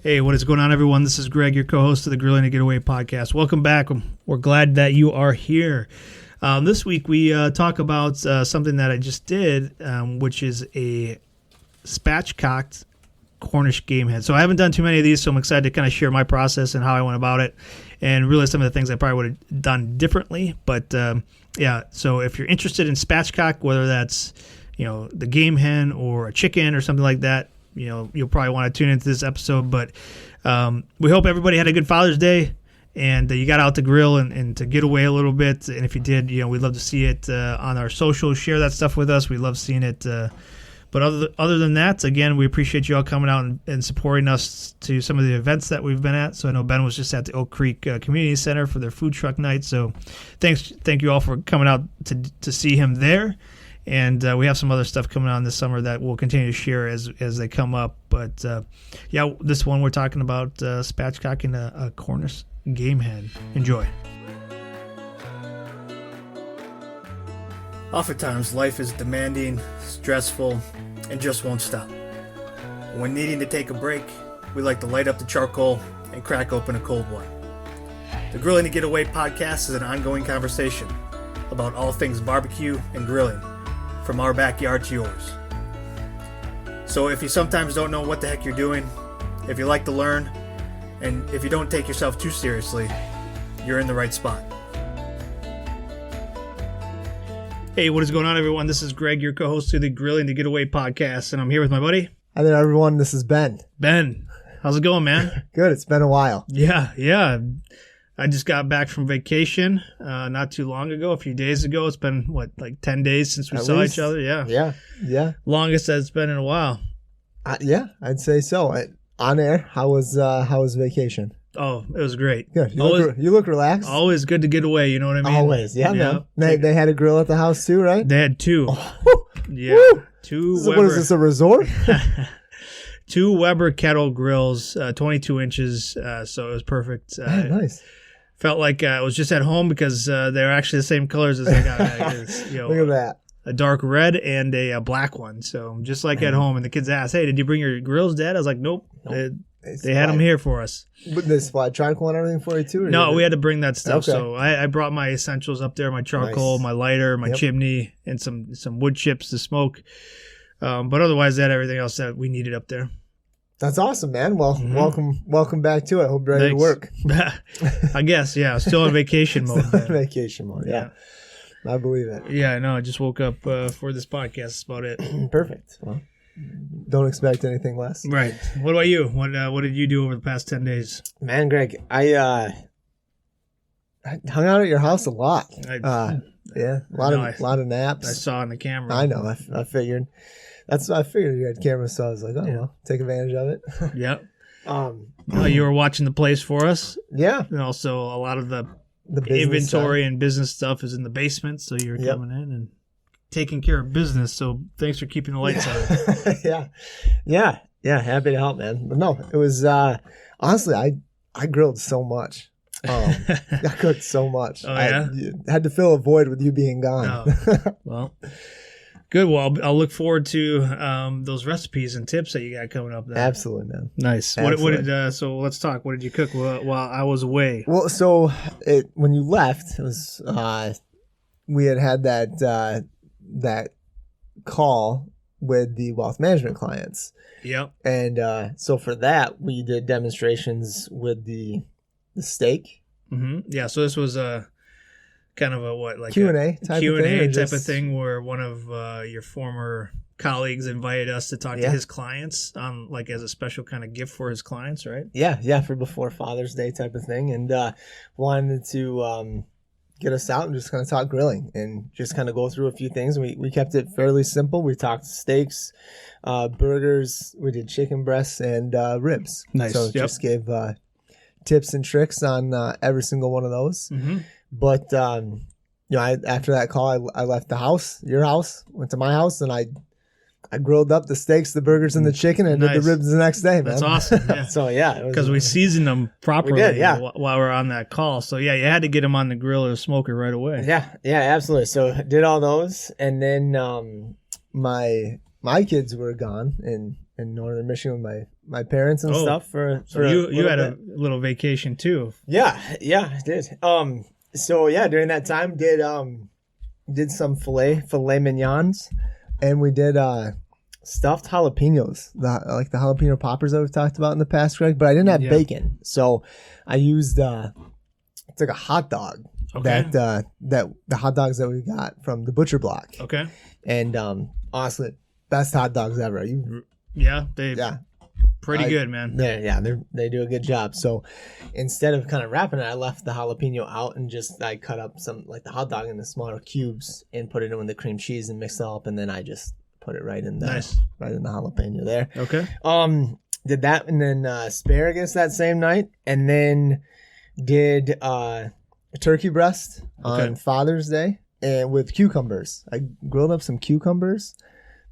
Hey, what is going on, everyone? This is Greg, your co-host of the Grilling to Get Away podcast. Welcome back. We're glad that you are here. This week, we talk about something that I just did, which is a spatchcocked Cornish game head. So I haven't done too many of these, so I'm excited to kind of share my process and how I went about it and really some of the things I probably would have done differently. But, yeah, so if you're interested in spatchcock, whether that's, the game hen or a chicken or something like that, you'll probably want to tune into this episode, but we hope everybody had a good Father's Day and you got out to grill and to get away a little bit. And if you did, we'd love to see it on our socials. Share that stuff with us. We love seeing it. But other than that, again, we appreciate you all coming out and supporting us to some of the events that we've been at. So I know Ben was just at the Oak Creek Community Center for their food truck night. So thank you all for coming out to see him there. And we have some other stuff coming on this summer that we'll continue to share as they come up. But, yeah, this one we're talking about spatchcocking a Cornish game head. Enjoy. Oftentimes, life is demanding, stressful, and just won't stop. When needing to take a break, we like to light up the charcoal and crack open a cold one. The Grilling to Get Away podcast is an ongoing conversation about all things barbecue and grilling, from our backyard to yours. So if you sometimes don't know what the heck you're doing, if you like to learn, and if you don't take yourself too seriously, you're in the right spot. Hey, what is going on, everyone? This is Greg, your co-host of the Grilling to Get Away podcast, and I'm here with my buddy. Hi there, everyone. This is Ben. Ben, how's it going, man? Good. It's been a while. Yeah. I just got back from vacation not too long ago, a few days ago. It's been, 10 days since we saw each other? Yeah. Longest that it's been in a while. Yeah, I'd say so. On air, how was vacation? Oh, it was great. Good. You look relaxed. Always good to get away, you know what I mean? Always, yeah. Man. They had a grill at the house too, right? They had two. Oh. Yeah. Woo. Two What Weber. is this, a resort? Two Weber kettle grills, 22 inches, so it was perfect. Nice. Felt like I was just at home because they're actually the same colors as I got. Look at that. A dark red and a black one. So just like at home. And the kids asked, hey, did you bring your grills, Dad? I was like, nope. They had them here for us. But they supplied charcoal and everything for you too? No, we had to bring that stuff. Okay. So I brought my essentials up there, my charcoal, Nice. my lighter, my chimney, and some wood chips to smoke. But otherwise, they had everything else that we needed up there. That's awesome, man. Well, welcome back to it. Hope you're ready to work. I guess, yeah. Still in vacation mode. Still in vacation mode, yeah. I believe it. Yeah, I know. I just woke up for this podcast. That's about it. Perfect. Well, don't expect anything less. Right. What about you? What did you do over the past 10 days? Man, Greg, I hung out at your house a lot. A lot of naps. I saw on the camera. I know. I figured. I figured you had cameras, so I was like, well, take advantage of it. Yep. You were watching the place for us. Yeah. And also a lot of the business inventory side. And business stuff is in the basement, so you're coming in and taking care of business. So thanks for keeping the lights on. Yeah. Happy to help, man. But no, it was honestly, I grilled so much. I cooked so much. Oh, yeah? I had to fill a void with you being gone. Oh, well, good. Well, I'll look forward to those recipes and tips that you got coming up there. Absolutely, man. Nice. Absolutely. So let's talk. What did you cook while I was away? Well, so when you left, it was we had that call with the wealth management clients. Yep. And so for that, we did demonstrations with the steak. Mm-hmm. Yeah. So this was a kind of a Q&A type of thing where one of your former colleagues invited us to talk to his clients on as a special kind of gift for his clients, right? Yeah, for before Father's Day type of thing, and wanted to get us out and just kind of talk grilling and just kind of go through a few things. We kept it fairly simple. We talked steaks, burgers, we did chicken breasts and ribs. Nice. So just gave tips and tricks on every single one of those. Mm-hmm. But after that call, I left the house, your house, went to my house, and I grilled up the steaks, the burgers, and the chicken, and did the ribs the next day, man. That's awesome. Yeah. So yeah, because we seasoned them properly. We did, yeah. While we were on that call, so yeah, you had to get them on the grill or smoker right away. Yeah, absolutely. So did all those, and then my kids were gone in northern Michigan with my parents and stuff for you had a little vacation too. Yeah, I did. So yeah, during that time did some filet mignons, and we did stuffed jalapenos, like the jalapeno poppers that we've talked about in the past, Greg. But I didn't have bacon, so I used it's like a hot dog. Okay. That the hot dogs that we got from the butcher block. Okay. And honestly, best hot dogs ever. Pretty good, man. They do a good job. So instead of kind of wrapping it, I left the jalapeno out and I cut up some like the hot dog into smaller cubes and put it in with the cream cheese and mix it all up, and then I just put it right in the jalapeno there. Okay. Did that, and then asparagus that same night, and then did a turkey breast on Father's Day and with cucumbers. I grilled up some cucumbers.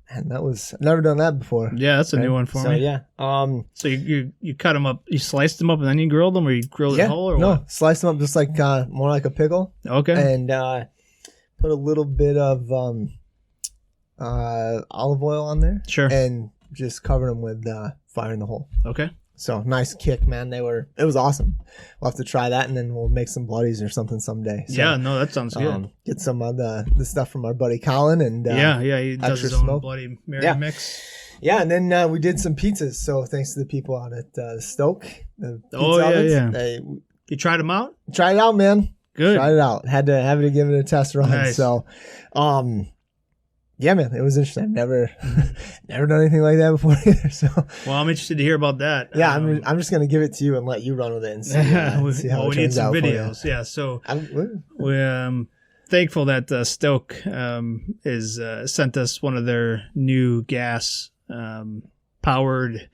And I've never done that before. Yeah, that's a new one for me. Yeah. So you cut them up, you sliced them up, and then you grilled them, or you grilled it whole, or what? Sliced them up just like more like a pickle. Okay. And put a little bit of olive oil on there. Sure. And just covered them with fire in the hole. Okay. So nice kick, man. It was awesome. We'll have to try that, and then we'll make some bloodies or something someday. So, yeah, no, that sounds good. Get some of the stuff from our buddy Colin, and he does his own Bloody Mary mix. Yeah, and then we did some pizzas. So thanks to the people out at Stoke. The ovens, You tried them out? Tried it out, man. Good. Tried it out. Had to give it a test run. Nice. So, yeah, man, it was interesting. I've never done anything like that before either. So, well, I'm interested to hear about that. Yeah, I'm just gonna give it to you and let you run with it and see, see how it we need turns some out videos. Yeah, so we're thankful that Stoke is sent us one of their new gas powered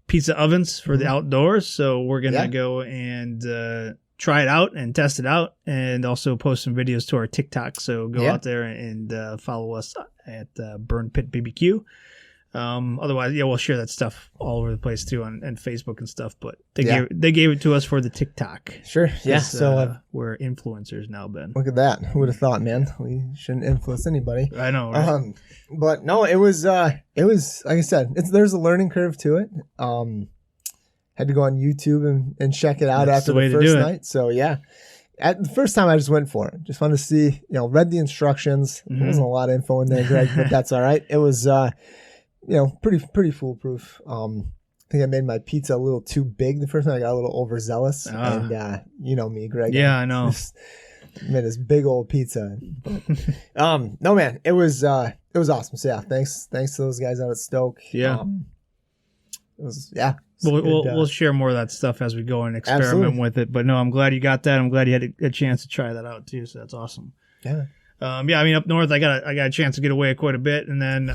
pizza ovens for the outdoors. So we're gonna go and try it out and test it out, and also post some videos to our TikTok. So go out there and follow us at Burn Pit BBQ. Otherwise, we'll share that stuff all over the place too on Facebook and stuff. But they gave it to us for the TikTok. Sure, yeah. So we're influencers now, Ben. Look at that. Who would have thought, man? We shouldn't influence anybody. I know. Right? But no, it was like I said, there's a learning curve to it. Had to go on YouTube and check it out after the first night. So at the first time I just went for it. Just wanted to see, read the instructions. There wasn't a lot of info in there, Greg, but that's all right. It was, pretty foolproof. I think I made my pizza a little too big the first time. I got a little overzealous, and you know me, Greg. Yeah, I know. Made this big old pizza. But, no, man, it was awesome. So thanks to those guys out at Stoke. Yeah. It was We'll share more of that stuff as we go and experiment with it. But no, I'm glad you got that. I'm glad you had a chance to try that out too. So that's awesome. Yeah. I mean, up north, I got a chance to get away quite a bit, and then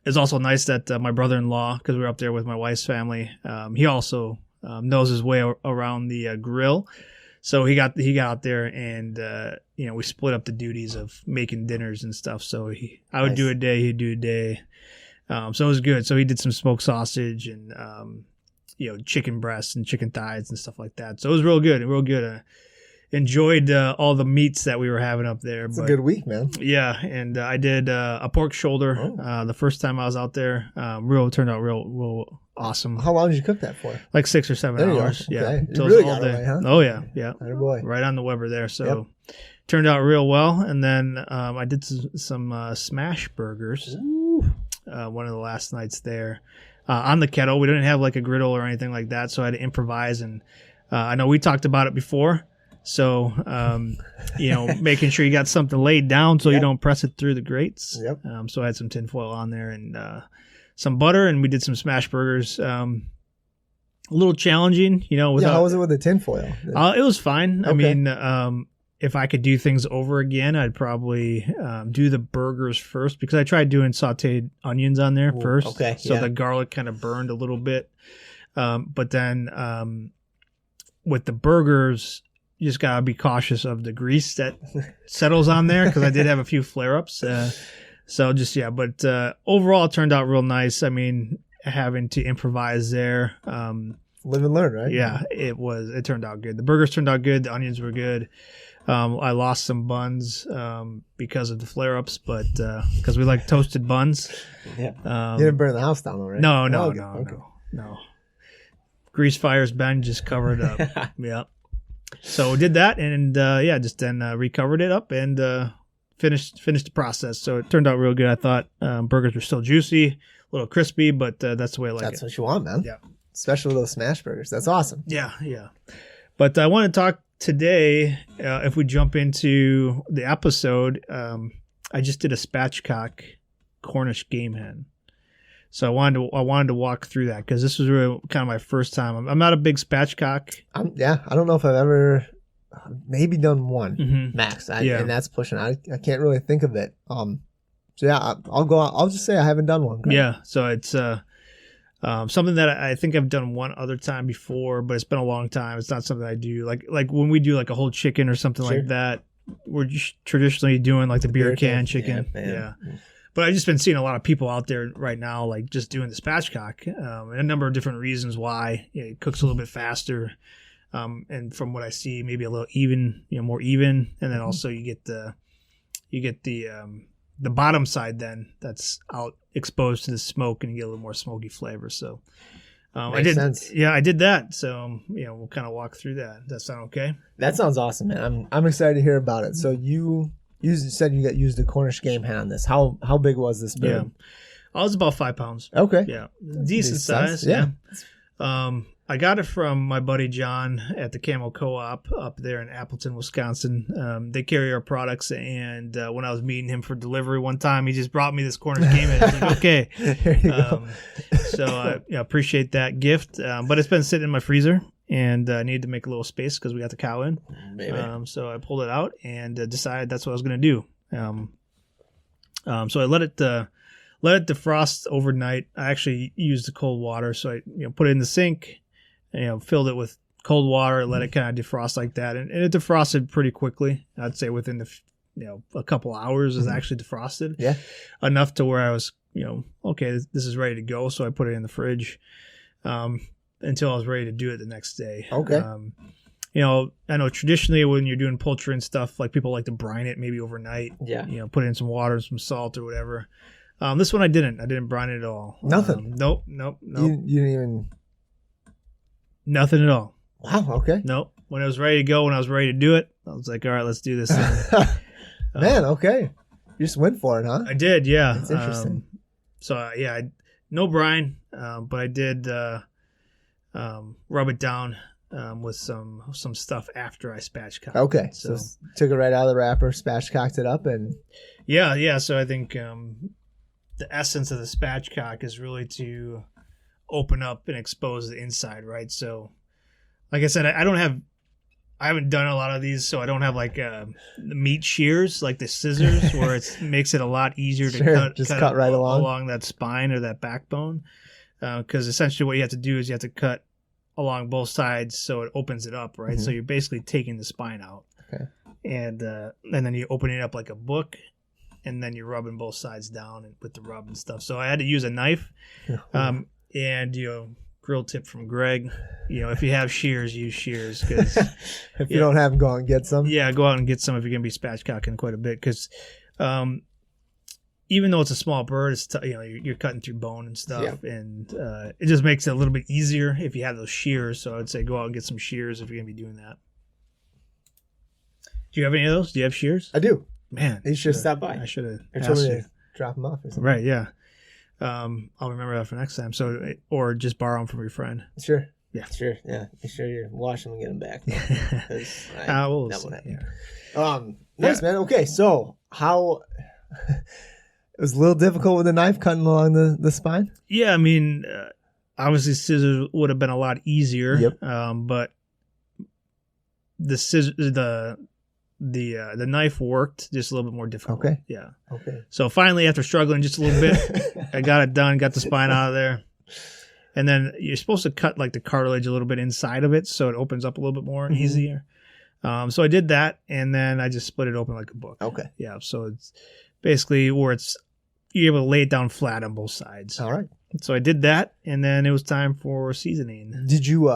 it's also nice that my brother-in-law, because we were up there with my wife's family, he also knows his way around the grill. So he got out there, and we split up the duties of making dinners and stuff. So I would do a day, he'd do a day. So it was good. So he did some smoked sausage and, chicken breasts and chicken thighs and stuff like that. So it was real good. Enjoyed all the meats that we were having up there. It's a good week, man. Yeah. And I did a pork shoulder the first time I was out there. Turned out real awesome. How long did you cook that for? Like 6 or 7 hours. Okay. Yeah. You really got away, huh? Oh, yeah. Yeah. Attaboy. Right on the Weber there. So turned out real well. And then I did some smash burgers. Ooh. One of the last nights there on the kettle. We didn't have like a griddle or anything like that, so I had to improvise. And I know we talked about it before, so making sure you got something laid down so you don't press it through the grates. Yep. So I had some tinfoil on there and some butter, and we did some smash burgers. A little challenging, how was it with the tinfoil? It was fine. Okay. I mean, if I could do things over again, I'd probably do the burgers first, because I tried doing sauteed onions on there first. Okay. So the garlic kind of burned a little bit. But then with the burgers, you just got to be cautious of the grease that settles on there, because I did have a few flare-ups. But overall it turned out real nice. I mean, having to improvise there. live and learn, right? Yeah, it turned out good. The burgers turned out good. The onions were good. I lost some buns because of the flare-ups, but because we like toasted buns. Yeah. You didn't burn the house down, though, right? No. Grease fires, Ben just covered up. Yeah. So did that, and just then recovered it up and finished the process. So it turned out real good. I thought burgers were still juicy, a little crispy, but that's the way I like it. That's what you want, man. Yeah. Especially with those smash burgers. That's awesome. Yeah. But I want to talk today, if we jump into the episode, I just did a spatchcock Cornish game hen. So I wanted to walk through that because this was really kind of my first time. I'm not a big spatchcock. I don't know if I've ever maybe done one max. And that's pushing. I can't really think of it. I'll just say I haven't done one. Greg. Yeah. So it's something that I think I've done one other time before, but it's been a long time. It's not something I do like when we do like a whole chicken or something like that. We're just traditionally doing like the beer can chicken. Yeah. But I've just been seeing a lot of people out there right now, like just doing the spatchcock, and a number of different reasons why. It cooks a little bit faster, and from what I see, maybe a little more even, and then also you get the bottom side then that's out exposed to the smoke, and you get a little more smoky flavor. So I did that. So we'll kind of walk through that. Does that sound okay? That sounds awesome, man. I'm excited to hear about it. So you said you used a Cornish game hen on this. How big was this bird? Yeah, I was about 5 pounds. Okay, yeah, decent size. Yeah. I got it from my buddy John at the Camo Co-op up there in Appleton, Wisconsin. They carry our products, and when I was meeting him for delivery one time, he just brought me this Cornish game hen. I was like, okay. There you go. So I appreciate that gift, but it's been sitting in my freezer. And I needed to make a little space because we got the cow in. So I pulled it out and decided that's what I was going to do. So I let it defrost overnight. I actually used the cold water, so I put it in the sink, and, filled it with cold water, let it kind of defrost like that, and it defrosted pretty quickly. I'd say within the a couple hours, it was actually defrosted. Yeah, enough to where I was okay, this is ready to go. So I put it in the fridge. Until I was ready to do it the next day. Okay. I know traditionally when you're doing poultry and stuff, like people like to brine it maybe overnight. Yeah. Put it in some water, some salt or whatever. This one I didn't. I didn't brine it at all. Nothing. Nope. You didn't even. Nothing at all. Wow. Okay. Nope. When I was ready to go, when I was ready to do it, I was like, all right, let's do this. Man, okay. You just went for it, huh? I did. Yeah. That's interesting. No brine, but I did. Rub it down with some stuff after I spatchcocked. Okay, so took it right out of the wrapper, spatchcocked it up, and yeah. So I think the essence of the spatchcock is really to open up and expose the inside, right? So, like I said, I haven't done a lot of these, so I don't have like the meat shears, like the scissors, where it makes it a lot easier to cut right along that spine or that backbone. Because essentially what you have to do is you have to cut along both sides so it opens it up, right? Mm-hmm. So you're basically taking the spine out. Okay. And then you open it up like a book, and then you're rubbing both sides down with the rub and stuff. So I had to use a knife. And grill tip from Greg, if you have shears, use shears. Cause, if you don't have them, go out and get some. Yeah, go out and get some if you're going to be spatchcocking quite a bit. Because even though it's a small bird, it's you're cutting through bone and stuff, and it just makes it a little bit easier if you have those shears. So I'd say go out and get some shears if you're going to be doing that. Do you have any of those? Do you have shears? I do. Man, you should stop by. I should have asked you to drop them off or something. Right, yeah. I'll remember that for next time. So, or just borrow them from your friend. Sure. Yeah. Sure. Yeah. Make sure you wash them and get them back. That won't happen. Yeah. Nice, man. Okay, so how it was a little difficult with the knife cutting along the spine? Yeah, I mean, obviously scissors would have been a lot easier. Yep. But the scissors, the knife worked, just a little bit more difficult. Okay. Yeah. Okay. So finally, after struggling just a little bit, I got it done, got the spine out of there. And then you're supposed to cut like the cartilage a little bit inside of it so it opens up a little bit more easier. So I did that, and then I just split it open like a book. Okay. Yeah. So it's basically where it's you're able to lay it down flat on both sides. All right. So I did that, and then it was time for seasoning. Did you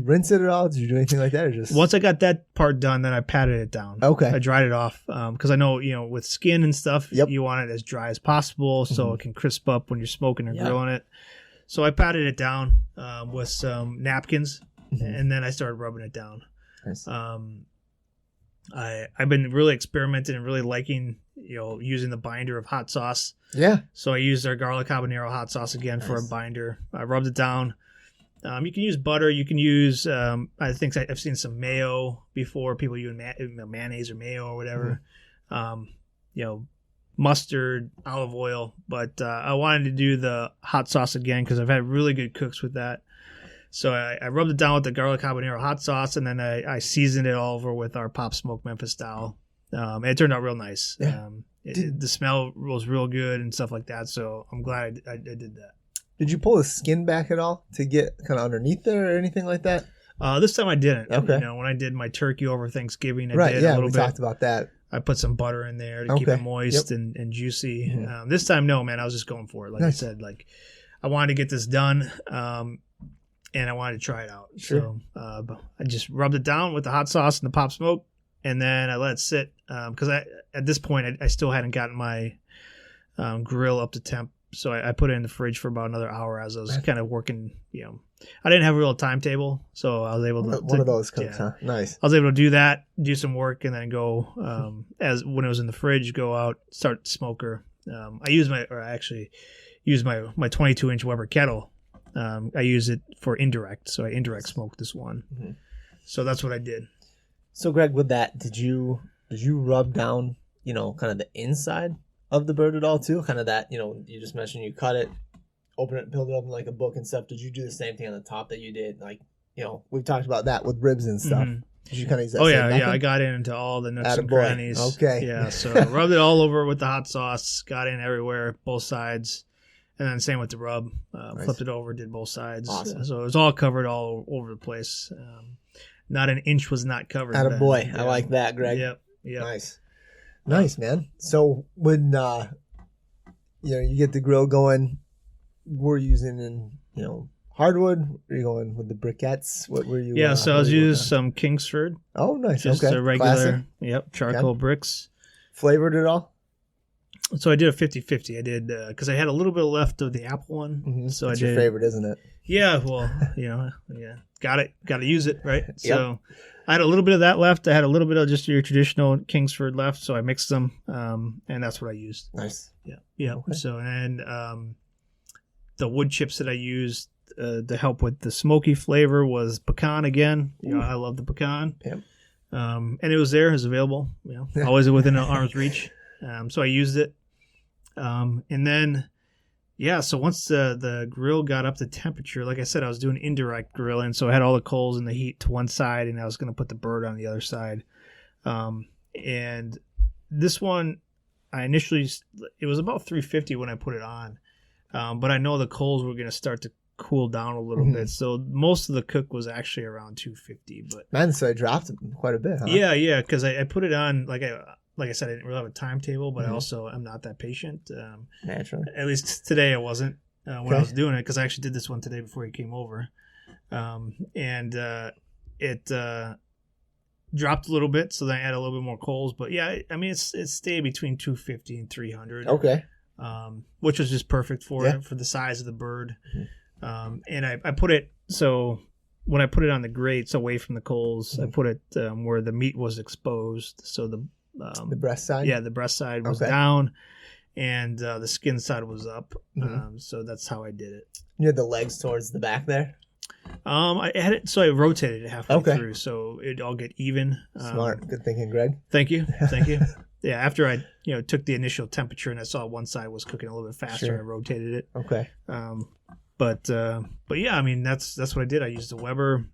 rinse it at all? Did you do anything like that, or just Once I got that part done, then I patted it down. Okay. I dried it off because I know with skin and stuff, Yep. you want it as dry as possible so it can crisp up when you're smoking or grilling it. So I patted it down with some napkins, and then I started rubbing it down. Nice. I've been really experimenting and really liking using the binder of hot sauce. Yeah. So I used our garlic habanero hot sauce again for a binder. I rubbed it down. You can use butter. You can use I think I've seen some mayo before. People use mayonnaise or mayo or whatever. Mustard, olive oil. But I wanted to do the hot sauce again because I've had really good cooks with that. So I rubbed it down with the garlic habanero hot sauce, and then I seasoned it all over with our Pop Smoke Memphis style. And it turned out real nice. Yeah. The smell was real good and stuff like that. So I'm glad I did that. Did you pull the skin back at all to get kind of underneath there or anything like that? This time I didn't. Okay. When I did my turkey over Thanksgiving, I did yeah, a little we bit. talked about that. I put some butter in there to keep it moist and juicy. This time, no, man, I was just going for it. Like I said, I wanted to get this done. And I wanted to try it out. Sure. So I just rubbed it down with the hot sauce and the Pop Smoke, and then I let it sit because at this point I still hadn't gotten my grill up to temp. So I put it in the fridge for about another hour as I was kind of working. I didn't have a real timetable, so I was able to one of those cooks, huh? Nice. I was able to do that, do some work, and then go as when it was in the fridge, go out, start smoker. I used my 22-inch Weber kettle. I use it for indirect, so I indirect smoked this one. So that's what I did. So Greg, with that, did you rub down, kind of the inside of the bird at all too? Kind of that, you just mentioned you cut it, open it, build it up like a book and stuff. Did you do the same thing on the top that you did? Like, we've talked about that with ribs and stuff. Did you kind of use that same method? I got into all the nooks and Attaboy. crannies. Okay. Yeah, so I rubbed it all over with the hot sauce, got in everywhere, both sides. And then same with the rub. Nice. Flipped it over, did both sides. Awesome. So it was all covered all over the place. Not an inch was not covered. Attaboy. Yeah. I like that, Greg. Yep. Nice, man. So when you get the grill going, we're using hardwood. Are you going with the briquettes? What were you? Yeah, so I was using some Kingsford. Oh, nice. Just okay. a regular, Classic. charcoal bricks. Flavored it all? So I did a 50-50. I did because I had a little bit left of the apple one. So That's I did your favorite, isn't it? Yeah, well, got to use it, right? Yep. So I had a little bit of that left. I had a little bit of just your traditional Kingsford left, so I mixed them, and that's what I used. Nice. Yeah. Okay. So and the wood chips that I used to help with the smoky flavor was pecan again. I love the pecan. Yep. And it was there, it was available. Always within an arm's reach. So I used it. And then, so once the grill got up to temperature, like I said, I was doing indirect grilling. So I had all the coals and the heat to one side, and I was going to put the bird on the other side. And this one, it was about 350 when I put it on. But I know the coals were going to start to cool down a little bit. So most of the cook was actually around 250. But man, so I dropped it quite a bit, huh? Yeah, because I put it on, like I said, I didn't really have a timetable, but I also am not that patient. Naturally. At least today I wasn't when I was doing it, because I actually did this one today before he came over. And it dropped a little bit, so then I added a little bit more coals. But yeah, I mean, it stayed between 250 and 300. Okay. Which was just perfect for it, for the size of the bird. And I put it, so when I put it on the grates away from the coals, I put it where the meat was exposed. So the breast side? Yeah, the breast side was down, and the skin side was up. So that's how I did it. You had the legs towards the back there? I had it, so I rotated it halfway through, so it'd all get even. Smart. Good thinking, Greg. Thank you. Yeah, after I took the initial temperature and I saw one side was cooking a little bit faster, I rotated it. Okay. But yeah, I mean that's what I did. I used the Weber,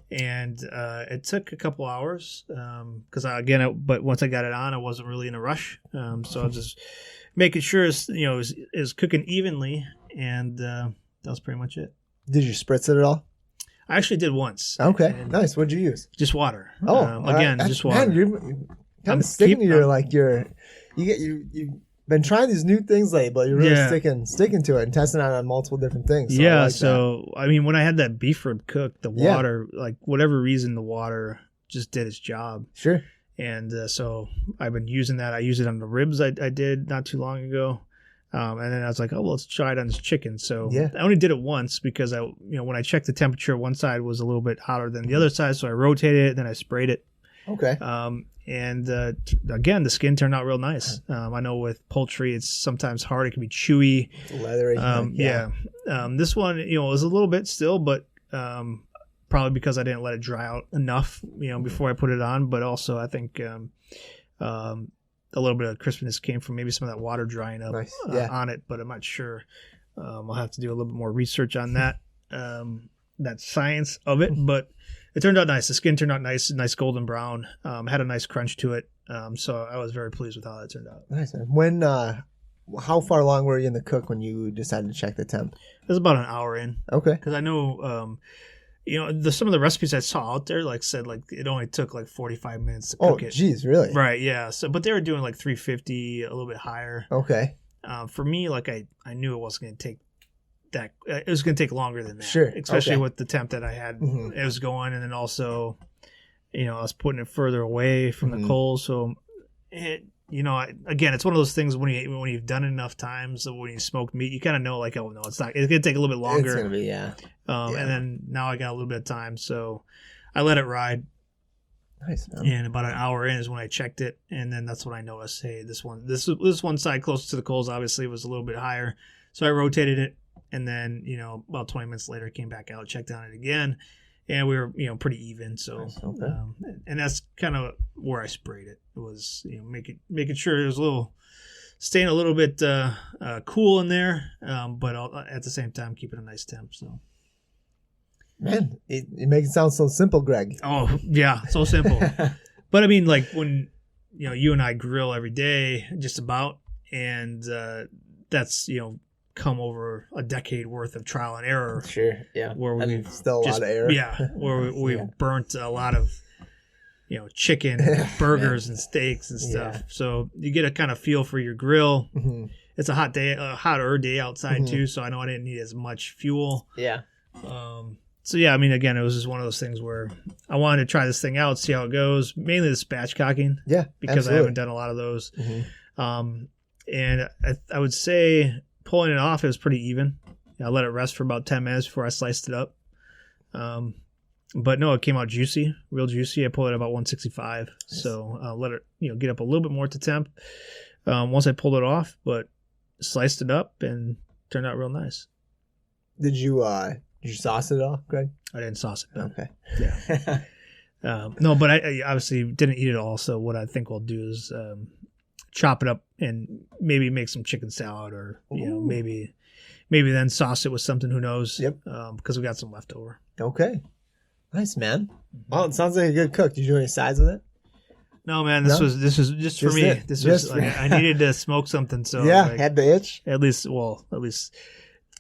and it took a couple hours because but once I got it on, I wasn't really in a rush. So I was just making sure it's cooking evenly, and that was pretty much it. Did you spritz it at all? I actually did once. Okay, nice. What'd you use? Just water. Oh, again, just water. Man, you're kind of sticking to your you been trying these new things lately, but you're really Yeah. sticking to it and testing out on multiple different things. So I Yeah, like so I mean, when I had that beef rib cooked, the Yeah. water, like whatever reason, the water just did its job, that. Sure. and so I've been using that. I used it on the ribs I did not too long ago, and then I was like, oh, well, let's try it on this chicken. So Yeah. I only did it once because when I checked the temperature, one side was a little bit hotter than the other side, so I rotated it, then I sprayed it. Okay. And again, the skin turned out real nice. I know with poultry, it's sometimes hard; it can be chewy. Leathery. This one, was a little bit still, but probably because I didn't let it dry out enough, before I put it on. But also, I think a little bit of crispness came from maybe some of that water drying up Nice. on it. But I'm not sure. I'll have to do a little bit more research on that, that science of it. But it turned out nice. The skin turned out nice golden brown. Had a nice crunch to it. So I was very pleased with how that turned out. Nice. Man. When, how far along were you in the cook when you decided to check the temp? It was about an hour in. Okay. Because I know, some of the recipes I saw out there, said it only took 45 minutes to cook it. Geez, really? Right, yeah. So, but they were doing 350, a little bit higher. Okay. For me, I knew it wasn't going to take that. It was going to take longer than that. Sure. Especially Okay. with the temp that I had. Mhm. It was going, and then also, I was putting it further away from the coals. So, again, it's one of those things when you've done it enough times, when you smoke meat, you kind of know oh no, it's not. It's going to take a little bit longer. It's gonna be yeah. And then now I got a little bit of time, so I let it ride. Nice, man. And about an hour in is when I checked it, and then that's when I noticed, hey, this one side closer to the coals obviously was a little bit higher, so I rotated it, and then about 20 minutes later came back out, checked on it again, and we were pretty even. So, Nice, okay. And that's kind of where I sprayed it. It was making sure it was staying a little bit cool in there, but at the same time keeping a nice temp. So. Man, it makes it sound so simple, Greg. Oh yeah, so simple. But I mean, when you and I grill every day, just about, and that's come over a decade worth of trial and error. Sure, yeah. Where we've still a lot of error. Yeah, where we've burnt a lot of chicken, burgers, and steaks and stuff. Yeah. So you get a kind of feel for your grill. Mm-hmm. It's a hotter day outside too, so I know I didn't need as much fuel. Yeah. So yeah, I mean, again, it was just one of those things where I wanted to try this thing out, see how it goes. Mainly the spatchcocking, Yeah, because absolutely. I haven't done a lot of those. Mm-hmm. And I would say pulling it off, it was pretty even. I let it rest for about 10 minutes before I sliced it up. But no, it came out juicy, real juicy. I pulled it at about 165, Nice. so let it get up a little bit more to temp once I pulled it off. But sliced it up and turned out real nice. Did you sauce it all, Greg? I didn't sauce it, though. Okay. Yeah. No, but I obviously didn't eat it all. So what I think we'll do is chop it up and maybe make some chicken salad, or Ooh. maybe then sauce it with something. Who knows? Yep. Because we got some left over. Okay. Nice, man. Well, it sounds like a good cook. Did you do any sides with it? No, man. This was just for Just me. it. This Just was for- I needed to smoke something. So Yeah, had the itch. at least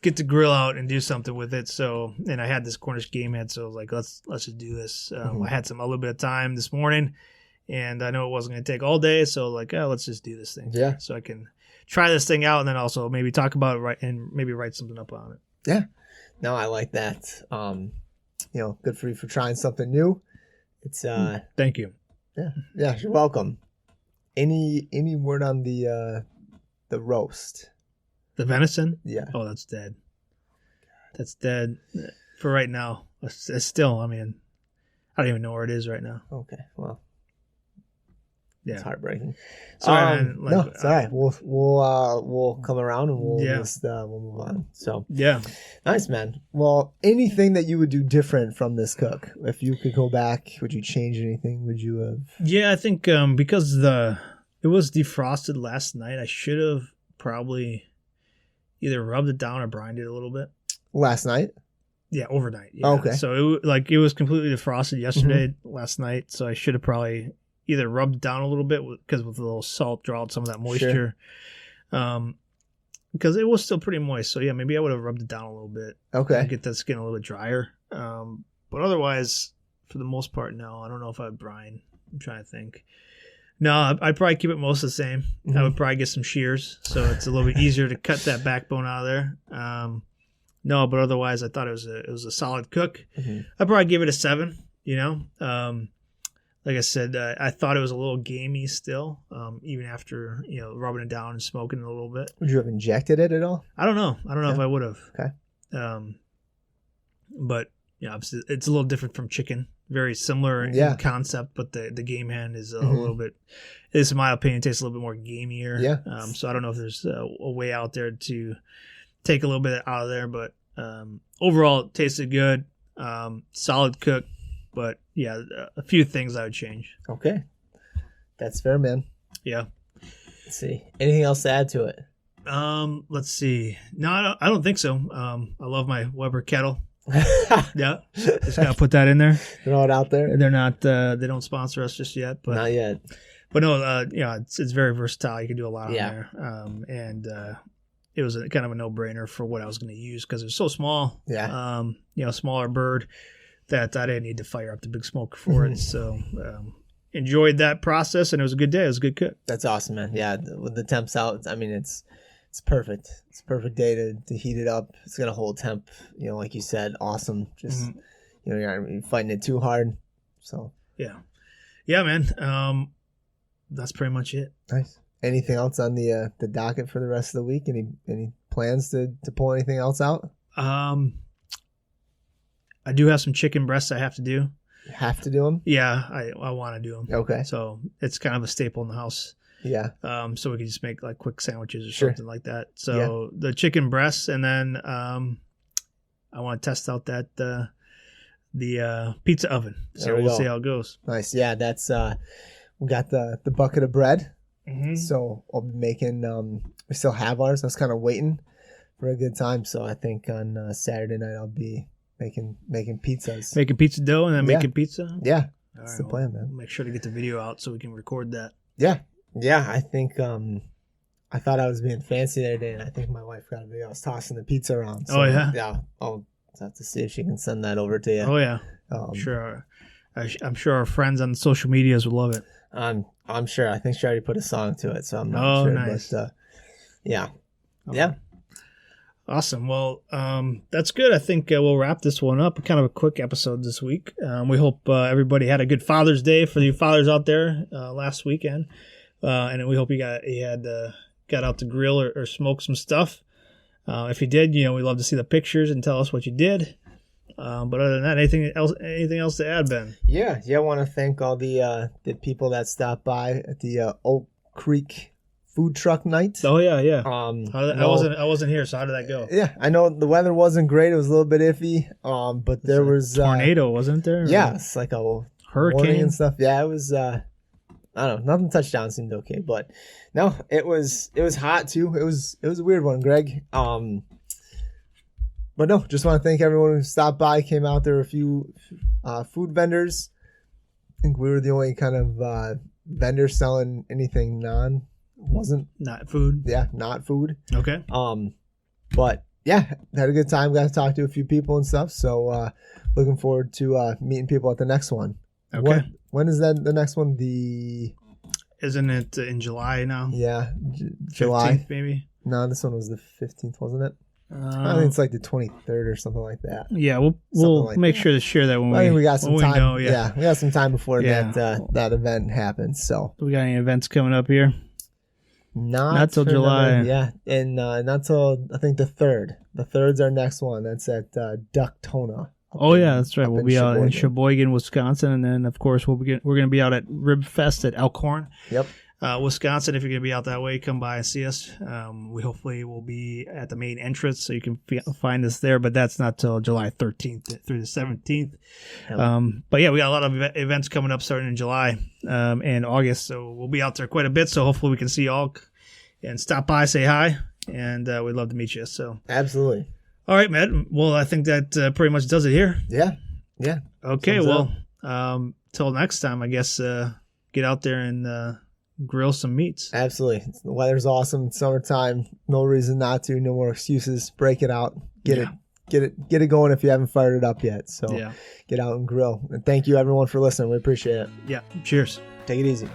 get the grill out and do something with it. So, and I had this Cornish game head, so I was like, let's just do this. I had a little bit of time this morning, and I know it wasn't going to take all day, so let's just do this thing. Yeah. So I can try this thing out, and then also maybe talk about it, and maybe write something up on it. Yeah. No, I like that. Good for you for trying something new. It's Thank you. yeah, you're welcome. Any word on the roast? The venison? Yeah. Oh, that's dead. That's dead for right now. It's still, I mean, I don't even know where it is right now. Okay. Well, Yeah. it's heartbreaking. Sorry, man. No, it's all right. We'll come around and we'll Yeah. we'll move on. So Yeah. nice, man. Well, anything that you would do different from this cook? If you could go back, would you change anything? Would you have? Yeah, I think because it was defrosted last night, I should have probably either rubbed it down or brined it a little bit. Last night? Yeah, overnight. Yeah. Okay. So it was completely defrosted yesterday, last night. So I should have probably either rubbed it down a little bit because with a little salt, draw out some of that moisture. Because it was still pretty moist. So yeah, maybe I would have rubbed it down a little bit. Okay. And get that skin a little bit drier. But otherwise, for the most part, no. I don't know if I'd brine. I'm trying to think. No, I'd probably keep it most the same. I would probably get some shears, so it's a little bit easier to cut that backbone out of there. No, but otherwise, I thought it was a solid cook. I'd probably give it a 7. Like I said, I thought it was a little gamey still, even after rubbing it down and smoking it a little bit. Would you have injected it at all? I don't know. If I would have. Okay. But obviously it's a little different from chicken. Very similar in concept, but the game hand is a little bit, at least in my opinion, tastes a little bit more gamier. Yeah. So I don't know if there's a way out there to take a little bit out of there, but overall it tasted good. Solid cook, but yeah, a few things I would change. Okay. That's fair, man. Yeah. Let's see. Anything else to add to it? Let's see. No, I don't think so. I love my Weber kettle. Yeah, just gotta put that in there. Throw it out there. They're not. They don't sponsor us just yet, but not yet. But no, it's very versatile. You can do a lot on there. And it was kind of a no-brainer for what I was going to use because it was so small. Yeah. Smaller bird that I didn't need to fire up the big smoker for it. So enjoyed that process, and it was a good day. It was a good cook. That's awesome, man. Yeah, with the temps out, I mean, it's perfect. It's a perfect day to heat it up. It's gonna hold temp. Like you said, awesome. Just you're not gonna be fighting it too hard. So yeah, man. That's pretty much it. Nice. Anything else on the docket for the rest of the week? Any plans to pull anything else out? I do have some chicken breasts I have to do. You have to do them? Yeah, I want to do them. Okay. So it's kind of a staple in the house. Yeah. So we can just make like quick sandwiches or something like that. So the chicken breasts, and then I want to test out that the pizza oven. So we'll see how it goes. Nice. Yeah, that's we got the bucket of bread. So I'll be making. We still have ours. I was kind of waiting for a good time. So I think on Saturday night I'll be making pizzas. Making pizza dough and then making pizza. Yeah, that's the plan, man. We'll make sure to get the video out so we can record that. Yeah, I think I thought I was being fancy the other day, and I think my wife got a video. I was tossing the pizza around. So, yeah. I'll have to see if she can send that over to you. Oh yeah, sure. I'm sure our friends on social medias would love it. I'm sure. I think she already put a song to it, so I'm not sure. Nice. But yeah. Awesome. Well, that's good. I think we'll wrap this one up. Kind of a quick episode this week. We hope everybody had a good Father's Day for you fathers out there last weekend, and we hope you got out to grill or smoke some stuff. If you did, we'd love to see the pictures and tell us what you did. But other than that, anything else to add, Ben? Yeah. I want to thank all the people that stopped by at the Oak Creek food truck night. Oh yeah. I wasn't here, so how did that go? Yeah, I know the weather wasn't great. It was a little bit iffy. But there was tornado, wasn't there? Yeah, it's like a hurricane and stuff. Yeah, it was. I don't know. Nothing touchdown seemed okay, but no, it was hot too. It was a weird one, Greg. But no, just want to thank everyone who stopped by, came out. There were a few food vendors. I think we were the only kind of vendor selling anything not food. Yeah, not food. Okay. But yeah, had a good time. Got to talk to a few people and stuff. So looking forward to meeting people at the next one. Okay. When is that the next one? Isn't it in July now? Yeah, July 15th maybe. No, this one was the 15th, wasn't it? I think it's like the 23rd or something like that. Yeah, we'll make sure to share that when I think we got some time. We know, yeah, we got some time before that event happens. So we got any events coming up here? Not till July. Yeah, and not till I think the 3rd. The 3rd's our next one. That's at Ducktona. Oh yeah, that's right. We'll be out in Sheboygan, Wisconsin, and then of course we're going to be out at Rib Fest at Elkhorn. Yep. Wisconsin, if you're going to be out that way, come by and see us. We hopefully will be at the main entrance, so you can find us there, but that's not till July 13th through the 17th. But yeah, we got a lot of events coming up starting in July and August, so we'll be out there quite a bit, so hopefully we can see you all and stop by, say hi, and we'd love to meet you. So absolutely. All right, Matt. Well, I think that pretty much does it here. Yeah. Okay, till next time, I guess get out there and grill some meats. Absolutely. The weather's awesome. It's summertime. No reason not to. No more excuses. Break it out. Get it going if you haven't fired it up yet. So get out and grill. And thank you everyone for listening. We appreciate it. Yeah. Cheers. Take it easy.